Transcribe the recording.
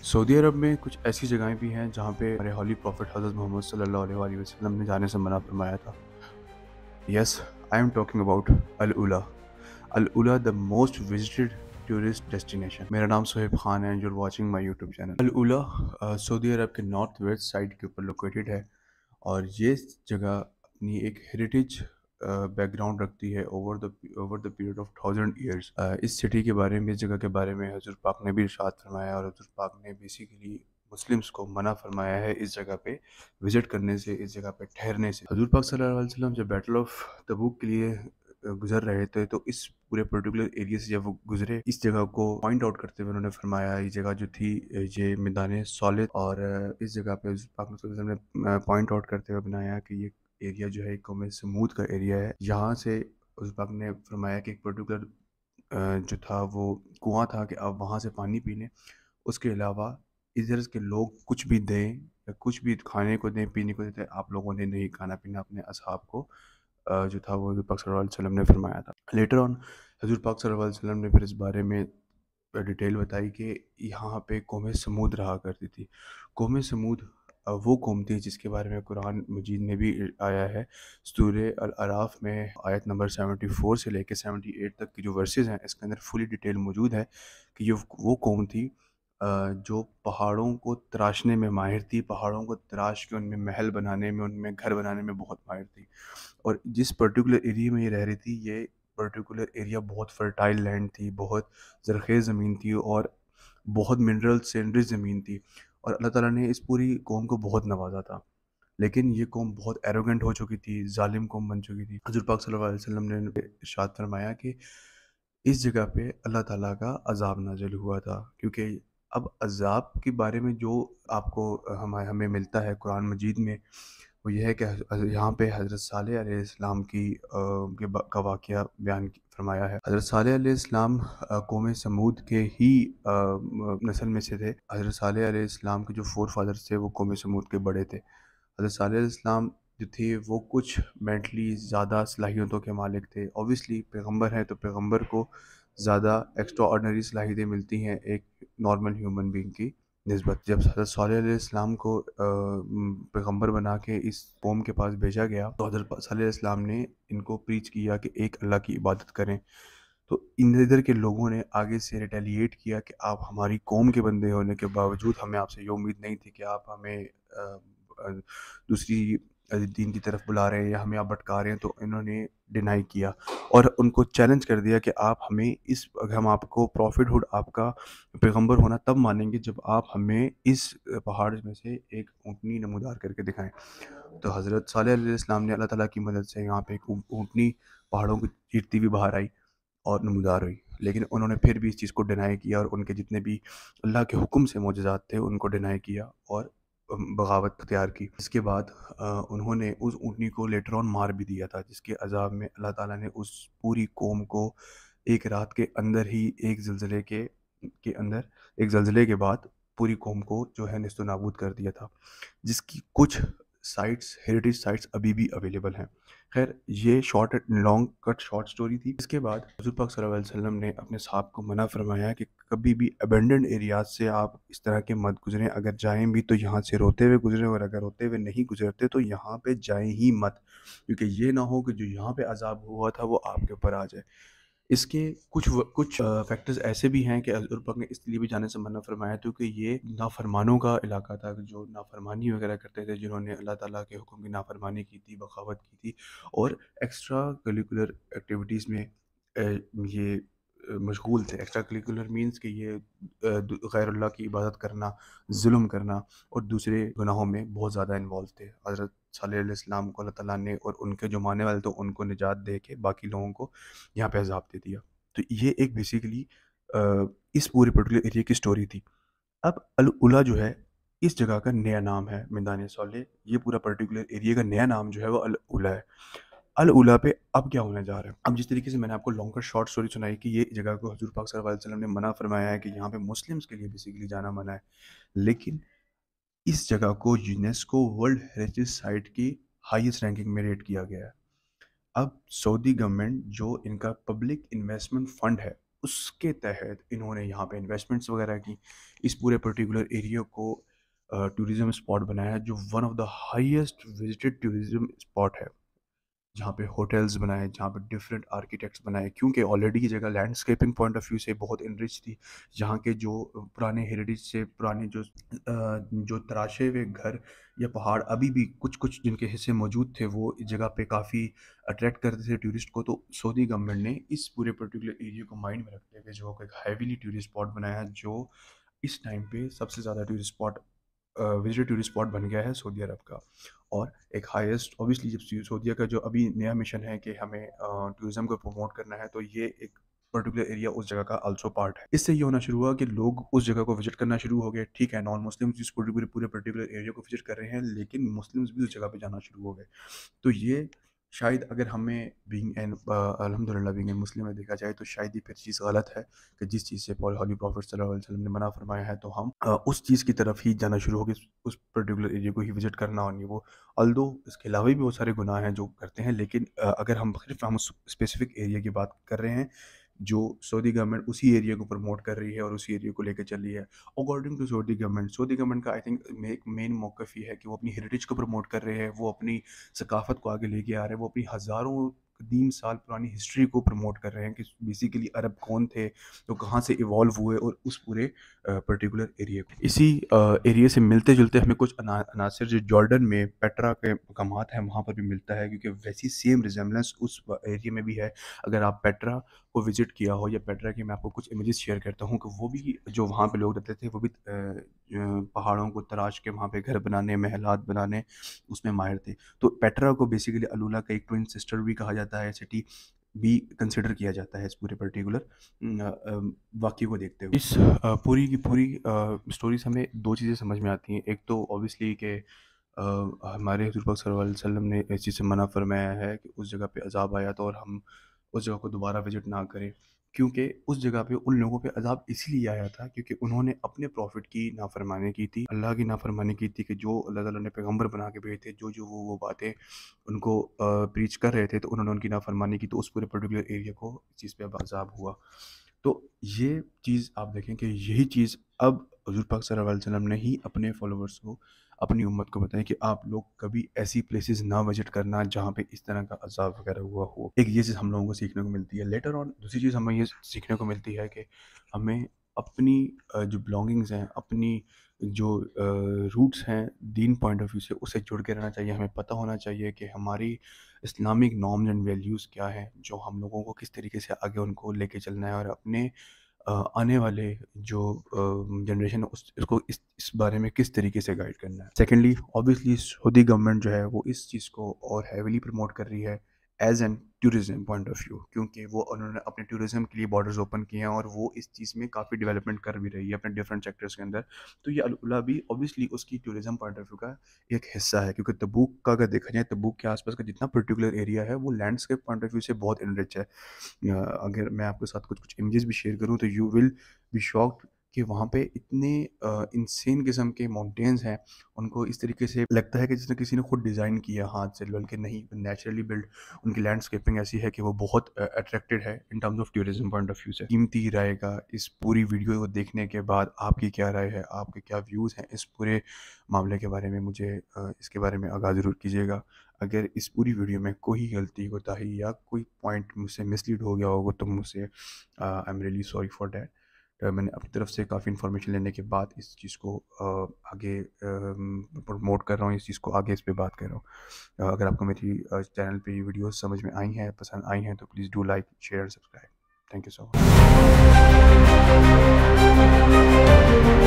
Saudi अरब में कुछ ऐसी जगहें भी हैं जहाँ पे हमारे हॉली प्रॉफिट हज़रत मोहम्मद सल्लल्लाहु अलैहि वसल्लम ने जाने से मना फरमाया था। Yes, I am talking about AlUla. AlUla the most visited tourist destination. मेरा नाम सोहेब खान है and you are watching my YouTube channel. AlUla सऊदी अरब के नॉर्थ वेस्ट साइड के ऊपर लोकेटेड है और ये जगह अपनी एक हेरिटेज बैकग्राउंड रखती है over the period of 1000 years. इस सिटी के बारे में, इस जगह के बारे में हजूर पाक ने भी इरशाद फरमाया और हजूर पाक ने बेसिकली मुस्लिम्स को मना फरमाया है इस जगह पे विज़िट करने से, इस जगह पे ठहरने से। हजूर पाक सल्लल्लाहु अलैहि वसल्लम जब बैटल ऑफ तबूक के लिए गुजर रहे थे तो इस पूरे पर्टिकुलर एरिया से जब वो गुजरे, इस जगह को पॉइंट आउट करते हुए उन्होंने फरमाया ये जगह जो थी ये मैदान सौलिद, और इस जगह पे हजूर पाक सल्लल्लाहु अलैहि वसल्लम ने पॉइंट आउट करते हुए बनाया कि ये एरिया जो है कौम समूद का एरिया है। यहाँ से हजूर पाक ने फरमाया कि एक पर्टिकुलर जो था वो कुआं था कि आप वहाँ से पानी पी लें। उसके अलावा इधर के लोग कुछ भी दें या कुछ भी खाने को दें, पीने को देते, आप लोगों ने नहीं खाना पीना अपने असहाब को जो था वो हजूर पाक सल्लल्लाहु अलैहि वसल्लम ने फरमाया था। लेटर ऑन हजूर पाक सल्लल्लाहु अलैहि वसल्लम ने फिर इस बारे में डिटेल बताई कि यहाँ पे कौम समूद रहा करती थी। कौम समूद वो कौम थी जिसके बारे में कुरान मजीद में भी आया है। सूरह अल अराफ में आयत नंबर 74 से लेकर 78 तक की जो वर्सेस हैं इसके अंदर फुली डिटेल मौजूद है कि ये वो कौम थी जो पहाड़ों को तराशने में माहिर थी, पहाड़ों को तराश के उनमें महल बनाने में, उनमें घर बनाने में बहुत माहिर थी। और जिस पर्टिकुलर एरिया में ये रह रही थी, ये पर्टिकुलर एरिया बहुत फर्टाइल लैंड थी, बहुत ज़रख़ेज़ ज़मीन थी और बहुत मिनरल से रिच ज़मीन थी और अल्लाह ताला ने इस पूरी कौम को बहुत नवाजा था। लेकिन ये कौम बहुत एरोगेंट हो चुकी थी, ज़ालिम कौम बन चुकी थी। हज़रत पाक सल्लल्लाहु अलैहि वसल्लम ने इरशाद फरमाया कि इस जगह पे अल्लाह ताला का अज़ाब नाज़िल हुआ था, क्योंकि अब अज़ाब के बारे में जो आपको हमें मिलता है कुरान मजीद में, वो ये है कि यहाँ पे हज़रत सालेह अलैहिस्सलाम का वाक़या बयान फरमाया है। हज़रत सालेह अलैहिस्सलाम कौम समूद के ही नस्ल में से थे। हज़रत सालेह अलैहिस्सलाम के जो फोर फादर्स थे वो कौम समूद के बड़े थे। हज़रत सालेह अलैहिस्सलाम जो थे वो कुछ मेंटली ज़्यादा सलाहियतों के मालिक थे। ऑब्वियसली पैगंबर हैं तो पैगंबर को ज़्यादा एक्स्ट्रा ऑर्डिनरी सलाहियतें मिलती हैं एक नॉर्मल ह्यूमन बीइंग की निस्बत। जब हज़रत सालेह अलैहिस्सलाम को पैगंबर बना के इस कौम के पास भेजा गया तो हज़रत सालेह अलैहिस्सलाम ने इनको प्रीच किया कि एक अल्लाह की इबादत करें। तो इधर के लोगों ने आगे से रिटेलिएट किया कि आप हमारी कौम के बंदे होने के बावजूद हमें आपसे ये उम्मीद नहीं थी कि आप हमें दूसरी दीन की तरफ बुला रहे हैं या हमें आप भटका रहे हैं। तो इन्होंने डिनाई किया और उनको चैलेंज कर दिया कि आप हमें हम आपको प्रॉफिटहुड, आपका पैगंबर होना तब मानेंगे जब आप हमें इस पहाड़ में से एक ऊँटनी नमूदार करके दिखाएं। तो हज़रत सालेह अलैहिस्सलाम ने अल्लाह ताला की मदद से यहाँ पे एक ऊँटनी पहाड़ों को चीरती हुई बाहर आई और नमूदार हुई। लेकिन उन्होंने फिर भी इस चीज़ को डिनाई किया और उनके जितने भी अल्लाह के हुक्म से मोजज़ात थे उनको डिनाई किया और बगावत अख्तियार की। इसके बाद उन्होंने उस ऊँटनी को लेटर ऑन मार भी दिया था, जिसके अज़ाब में अल्लाह ताला ने उस पूरी कौम को एक रात के अंदर ही एक ज़लज़ले के बाद पूरी कौम को जो है नेस्त नाबूद कर दिया था, जिसकी कुछ साइट्स, हेरिटेज साइट्स अभी भी अवेलेबल हैं। खैर, ये लॉन्ग कट शॉर्ट स्टोरी थी। इसके बाद हुज़ूर पाक सल्लल्लाहु अलैहि वसल्लम ने अपने साहब को मना फरमाया कि कभी भी अबैंडन्ड एरियाज से आप इस तरह के मत गुजरें। अगर जाएँ भी तो यहाँ से रोते हुए गुजरें और अगर रोते हुए नहीं गुजरते तो यहाँ पे जाएँ ही मत, क्योंकि ये ना हो कि जो यहाँ पे अज़ाब हुआ था वो आपके ऊपर आ जाए। इसके कुछ फैक्टर्स ऐसे भी हैं कि हज़रत पाक ने इसलिए भी जाने से मना फरमाया क्योंकि ये नाफरमानों का इलाका था, जो नाफरमानी वगैरह करते थे, जिन्होंने अल्लाह ताला के हुक्म की नाफरमानी की थी, बगावत की थी और एक्स्ट्रा करिकुलर एक्टिविटीज़ में ये मशगूल थे। एक्स्ट्रा करिकुलर मीन्स कि ये गैरुल्लाह की इबादत करना, जुल्म करना और दूसरे गुनाहों में बहुत ज़्यादा इन्वॉल्व थे। हज़रत सालेह अलैहिस्सलाम को अल्लाह ताला ने और उनके जो मानने वाले थे उनको निजात दे के बाकी लोगों को यहाँ पे अज़ाब दे दिया। तो ये एक बेसिकली इस पूरे पर्टिकुलर एरिया की स्टोरी थी। अब अल उला जो है, इस जगह का नया नाम है मैदान सौले। ये पूरा पर्टिकुलर एरिया का नया नाम जो है वो अल उला है। अल उला पे अब क्या होने जा रहा है? अब जिस तरीके से मैंने आपको लॉन्ग और शॉर्ट स्टोरी सुनाई कि ये जगह को हज़ूर पाक सल्लल्लाहु अलैहि वसल्लम ने मना फरमाया है कि यहाँ पे मुस्लिम्स के लिए बेसिकली जाना मना है। लेकिन इस जगह को यूनेस्को वर्ल्ड हेरिटेज साइट की हाईएस्ट रैंकिंग में रेट किया गया है। अब सऊदी गवर्नमेंट जो इनका पब्लिक इन्वेस्टमेंट फंड है, اس کے تحت انہوں نے یہاں پہ انویسٹمنٹس وغیرہ کی، اس پورے پرٹیکولر ایریا کو ٹوریزم اسپاٹ بنایا ہے جو one of the highest visited tourism spot ہے، جہاں پہ ہوٹلز بنائے، جہاں پہ ڈفرینٹ آرکیٹیکٹس بنائے، کیونکہ آلریڈی یہ جگہ لینڈسکیپنگ پوائنٹ آف ویو سے بہت انرچ تھی. یہاں کے جو پرانے ہیریٹیج سے پرانے جو تراشے ہوئے گھر یا پہاڑ ابھی بھی کچھ کچھ جن کے حصے موجود تھے، وہ اس جگہ پہ کافی اٹریکٹ کرتے تھے ٹورسٹ کو. تو سعودی گورنمنٹ نے اس پورے پرٹیکولر ایریا کو مائنڈ میں رکھتے ہوئے جو ایک ہیویلی ٹورسٹ اسپاٹ بنایا، جو اس ٹائم پہ سب سے زیادہ tourist spot visit tourist spot بن گیا ہے سعودی عرب کا. اور ایک ہائیسٹ اوبیسلی جب سعودیہ کا جو ابھی نیا مشن ہے کہ ہمیں ٹورزم کو پروموٹ کرنا ہے، تو یہ ایک پرٹیکولر ایریا اس جگہ کا آلسو پارٹ ہے. اس سے یہ ہونا شروع ہوا کہ لوگ اس جگہ کو وزٹ کرنا شروع ہو گئے. ٹھیک ہے، نان مسلمز اس پورے پرٹیکولر ایریا کو وزٹ کر رہے ہیں، لیکن مسلمز بھی اس جگہ پہ جانا شروع ہو گئے. تو یہ شاید اگر ہمیں الحمد للہ بینگ این مسلم میں دیکھا جائے، تو شاید یہ پھر چیز غلط ہے کہ جس چیز سے ہولی پروفٹ صلی اللہ علیہ وسلم نے منع فرمایا ہے، تو ہم اس چیز کی طرف ہی جانا شروع ہو گئے، اس پرٹیکولر ایریا کو ہی وزٹ کرنا. اور وہ الدو اس کے علاوہ بھی بہت سارے گناہ ہیں جو کرتے ہیں، لیکن اگر ہم صرف اسپیسیفک ایریا کی بات کر رہے ہیں جو سعودی گورنمنٹ اسی ایریا کو پروموٹ کر رہی ہے اور اسی ایریا کو لے کے چل رہی ہے. اکارڈنگ ٹو سعودی گورنمنٹ کا آئی تھنک ایک مین موقف یہ ہے کہ وہ اپنی ہیریٹیج کو پروموٹ کر رہے ہیں، وہ اپنی ثقافت کو آگے لے کے آ رہے ہیں، وہ اپنی ہزاروں قدیم سال پرانی ہسٹری کو پروموٹ کر رہے ہیں کہ بیسیکلی عرب کون تھے، تو کہاں سے ایوالو ہوئے، اور اس پورے پرٹیکولر ایریا کو. اسی ایریا سے ملتے جلتے ہمیں کچھ عناصر جو جارڈن میں پیٹرا کے مقامات ہیں وہاں پر بھی ملتا ہے، کیونکہ ویسی سیم ریزیمبلنس اس ایریا میں بھی ہے. اگر آپ پیٹرا کو وزٹ کیا ہو، یا پیٹرا کی میں آپ کو کچھ امیجز شیئر کرتا ہوں کہ وہ بھی جو وہاں پہ لوگ رہتے تھے، وہ بھی پہاڑوں کو تراش کے وہاں پہ گھر بنانے، محلات بنانے اس میں ماہر تھے. تو پیٹرا کو بیسیکلی الولا کا ایک ٹوئن سسٹر بھی کہا جاتا ہے، سٹی بھی کنسیڈر کیا جاتا ہے اس پورے پرٹیکولر واقعے کو دیکھتے ہوئے. اس پوری کی پوری اسٹوری سے ہمیں دو چیزیں سمجھ میں آتی ہیں. ایک تو اوبیسلی کہ ہمارے حضور پاک صلی اللہ علیہ وسلم نے اس چیز سے منع فرمایا ہے کہ اس جگہ پہ عذاب آیا تو، اور ہم اس جگہ کو دوبارہ وزٹ نہ کریں، کیونکہ اس جگہ پہ ان لوگوں پہ عذاب اس لیے آیا تھا کیونکہ انہوں نے اپنے پروفٹ کی نافرمانی کی تھی، اللہ کی نافرمانی کی تھی، کہ جو اللہ تعالیٰ نے پیغمبر بنا کے بھیجے تھے، جو وہ باتیں ان کو پریچ کر رہے تھے، تو انہوں نے ان کی نافرمانی کی، تو اس پورے پرٹیکولر ایریا کو اس چیز پہ اب عذاب ہوا. تو یہ چیز آپ دیکھیں کہ یہی چیز اب حضور پاک صلی اللہ علیہ وسلم نے ہی اپنے فالوورس کو، اپنی امت کو بتائیں کہ آپ لوگ کبھی ایسی پلیسز نہ وزٹ کرنا جہاں پہ اس طرح کا عذاب وغیرہ ہوا ہو. ایک یہ چیز ہم لوگوں کو سیکھنے کو ملتی ہے. لیٹر آن دوسری چیز ہمیں یہ سیکھنے کو ملتی ہے کہ ہمیں اپنی جو بلانگنگز ہیں، اپنی جو روٹس ہیں دین پوائنٹ آف ویو سے، اسے جڑ کے رہنا چاہیے. ہمیں پتہ ہونا چاہیے کہ ہماری اسلامک نارمز اینڈ ویلیوز کیا ہیں، جو ہم لوگوں کو کس طریقے سے آگے ان کو لے کے چلنا ہے، اور اپنے آنے والے جو جنریشن ہے اس کو اس بارے میں کس طریقے سے گائیڈ کرنا ہے. سیکنڈلی اوبیسلی سعودی گورنمنٹ جو ہے وہ اس چیز کو اور ہیویلی پروموٹ کر رہی ہے as an tourism point of view, کیونکہ وہ انہوں نے اپنے ٹورزم کے لیے بارڈرز اوپن کیے ہیں، اور وہ اس چیز میں کافی ڈیولپمنٹ کر بھی رہی ہے اپنے ڈفرینٹ سیکٹرز کے اندر. تو یہ العلا بھی اوبیسلی اس کی ٹورزم پوائنٹ آف ویو کا ایک حصہ ہے، کیونکہ تبوک کا اگر دیکھا جائے، تبوک کے آس پاس کا جتنا پرٹیکولر ایریا ہے وہ لینڈسکیپ پوائنٹ آف ویو سے بہت انرچ ہے. اگر میں آپ کے ساتھ کچھ امیجز بھی شیئر کروں تو یو ول بی شاکڈ کہ وہاں پہ اتنے انسین قسم کے ماؤنٹینز ہیں، ان کو اس طریقے سے لگتا ہے کہ جس نے کسی نے خود ڈیزائن کیا ہاتھ سے، بلکہ نہیں، نیچرلی بلڈ. ان کی لینڈسکیپنگ ایسی ہے کہ وہ بہت اٹریکٹڈ ہے in terms of tourism point of view سے. قیمتی رائے گا اس پوری ویڈیو کو دیکھنے کے بعد آپ کی کیا رائے ہے، آپ کے کیا ویوز ہیں اس پورے معاملے کے بارے میں، مجھے اس کے بارے میں آگاہ ضرور کیجیے گا. اگر اس پوری ویڈیو میں کوئی غلطی، کوتاہی یا کوئی پوائنٹ مجھ سے مس لیڈ ہو گیا ہوگا تو مجھ سے I am really sorry for that. میں نے اپنی طرف سے کافی انفارمیشن لینے کے بعد اس چیز کو آگے پروموٹ کر رہا ہوں، اس چیز کو آگے اس پہ بات کر رہا ہوں. اگر آپ کو میری چینل پہ یہ ویڈیوز سمجھ میں آئی ہیں، پسند آئی ہیں، تو please do like, share, subscribe. Thank you so much.